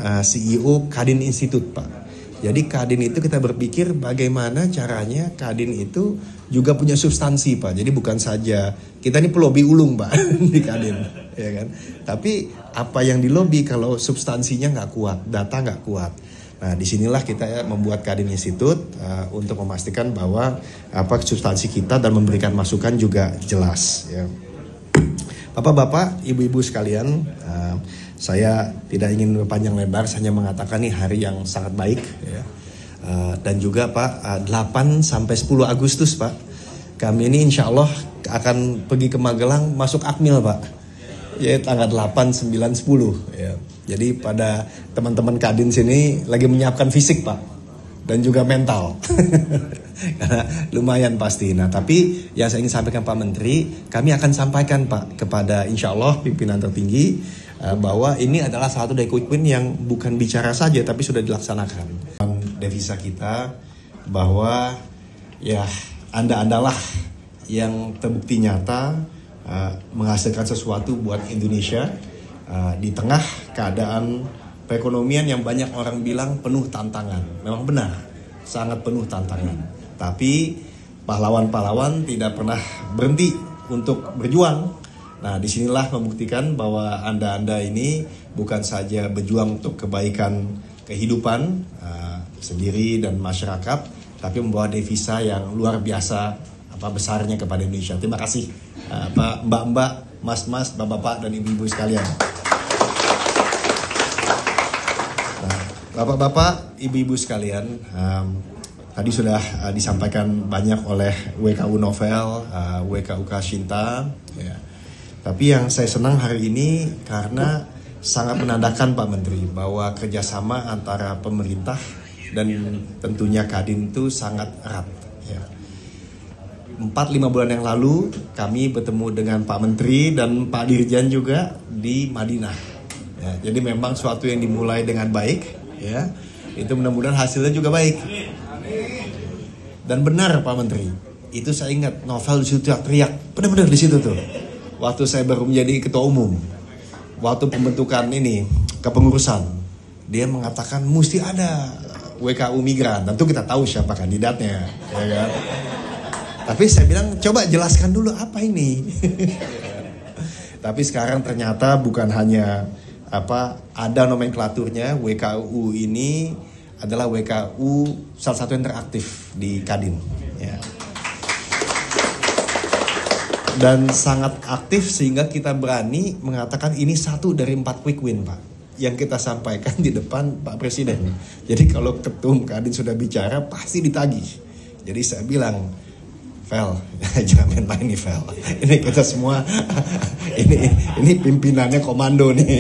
CEO Kadin Institute, Pak. Jadi Kadin itu kita berpikir bagaimana caranya Kadin itu juga punya substansi, Pak. Jadi bukan saja kita ini pelobi ulung, Pak, di Kadin, ya kan. Tapi apa yang dilobi kalau substansinya nggak kuat, data nggak kuat. Nah, disinilah kita membuat Kadin Institute untuk memastikan bahwa substansi kita dan memberikan masukan juga jelas. Ya. Bapak-bapak, ibu-ibu sekalian, saya tidak ingin berpanjang lebar, saya hanya mengatakan ini hari yang sangat baik, ya. Dan juga Pak, 8 sampai 10 Agustus Pak, kami ini insya Allah akan pergi ke Magelang masuk Akmil Pak, ya tanggal 8, 9, 10. Ya. Jadi pada teman-teman Kadin sini lagi menyiapkan fisik Pak, dan juga mental, karena lumayan pasti. Nah tapi yang saya ingin sampaikan Pak Menteri, kami akan sampaikan Pak kepada insya Allah pimpinan tertinggi, bahwa ini adalah satu dari quick win yang bukan bicara saja tapi sudah dilaksanakan. Devisa kita bahwa ya Anda-andalah yang terbukti nyata menghasilkan sesuatu buat Indonesia di tengah keadaan perekonomian yang banyak orang bilang penuh tantangan. Memang benar, sangat penuh tantangan. Tapi pahlawan-pahlawan tidak pernah berhenti untuk berjuang. Nah, disinilah membuktikan bahwa Anda ini bukan saja berjuang untuk kebaikan kehidupan sendiri dan masyarakat, tapi membawa devisa yang luar biasa besarnya kepada Indonesia. Terima kasih Mbak-mbak, mas-mas, bapak-bapak, dan ibu-ibu sekalian. Nah, bapak-bapak, ibu-ibu sekalian, tadi sudah disampaikan banyak oleh WKU Novel, WKU Kashinta, ya. Tapi yang saya senang hari ini karena sangat menandakan Pak Menteri bahwa kerjasama antara pemerintah dan tentunya Kadin itu sangat erat. Ya. 4-5 bulan yang lalu kami bertemu dengan Pak Menteri dan Pak Dirjen juga di Madinah. Ya, jadi memang suatu yang dimulai dengan baik, ya, itu mudah-mudahan hasilnya juga baik. Dan benar Pak Menteri, itu saya ingat Novel di situ teriak, benar-benar di situ tuh. Waktu saya baru menjadi ketua umum, waktu pembentukan ini kepengurusan, dia mengatakan mesti ada WKU migran. Tentu kita tahu siapa kandidatnya, ya kan? Tapi saya bilang coba jelaskan dulu apa ini. Tapi sekarang ternyata bukan hanya ada nomenklaturnya. WKU ini adalah WKU salah satu yang teraktif di Kadin, ya. Dan sangat aktif sehingga kita berani mengatakan ini satu dari 4 quick win Pak, yang kita sampaikan di depan Pak Presiden. Jadi kalau ketum Kadin sudah bicara pasti ditagih. Jadi saya bilang, Vel, jangan main-main nih Vel. Ini kita semua, ini pimpinannya komando nih.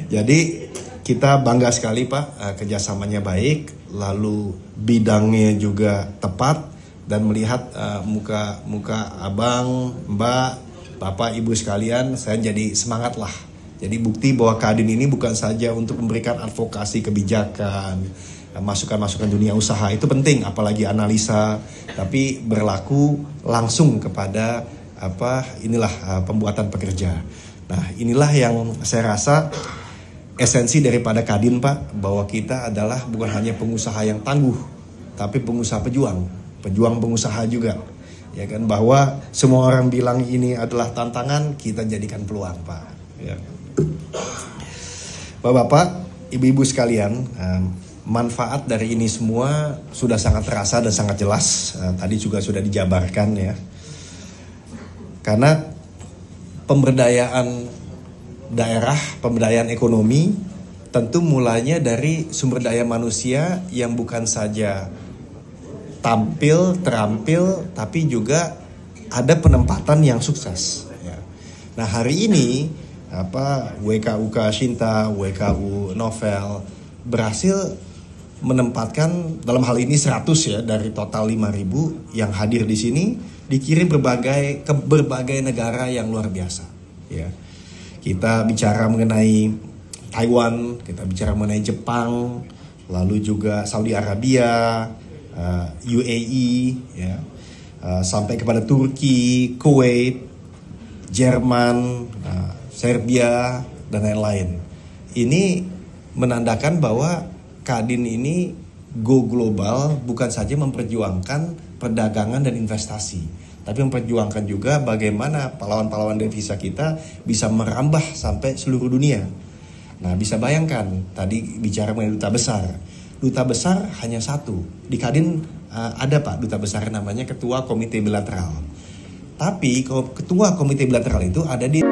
Jadi kita bangga sekali Pak, kerjasamanya baik, lalu bidangnya juga tepat. Dan melihat muka abang, mbak, bapak, ibu sekalian, saya jadi semangat lah. Jadi bukti bahwa Kadin ini bukan saja untuk memberikan advokasi kebijakan, masukan-masukan dunia usaha, itu penting, apalagi analisa, tapi berlaku langsung kepada pembuatan pekerja. Nah, inilah yang saya rasa esensi daripada Kadin Pak, bahwa kita adalah bukan hanya pengusaha yang tangguh, tapi pengusaha pejuang pengusaha juga, ya kan, bahwa semua orang bilang ini adalah tantangan, kita jadikan peluang Pak, ya. Bapak-bapak, ibu-ibu sekalian, manfaat dari ini semua sudah sangat terasa dan sangat jelas. Tadi juga sudah dijabarkan, ya, karena pemberdayaan daerah, pemberdayaan ekonomi tentu mulainya dari sumber daya manusia yang bukan saja terampil, tapi juga ada penempatan yang sukses. Ya. Nah hari ini WKU Kashinta, WKU Novel berhasil menempatkan dalam hal ini 100 ya dari total 5.000 yang hadir di sini, dikirim ke berbagai negara yang luar biasa. Ya. Kita bicara mengenai Taiwan, kita bicara mengenai Jepang, lalu juga Saudi Arabia, UAE, ya, sampai kepada Turki, Kuwait, Jerman, Serbia, dan lain-lain. Ini menandakan bahwa Kadin ini go global, bukan saja memperjuangkan perdagangan dan investasi, tapi memperjuangkan juga bagaimana pahlawan-pahlawan devisa kita bisa merambah sampai seluruh dunia. Nah, bisa bayangkan, tadi bicara mengenai duta besar. Duta besar hanya satu. Di Kadin ada Pak, duta besar namanya Ketua Komite Bilateral. Tapi Ketua Komite Bilateral itu ada di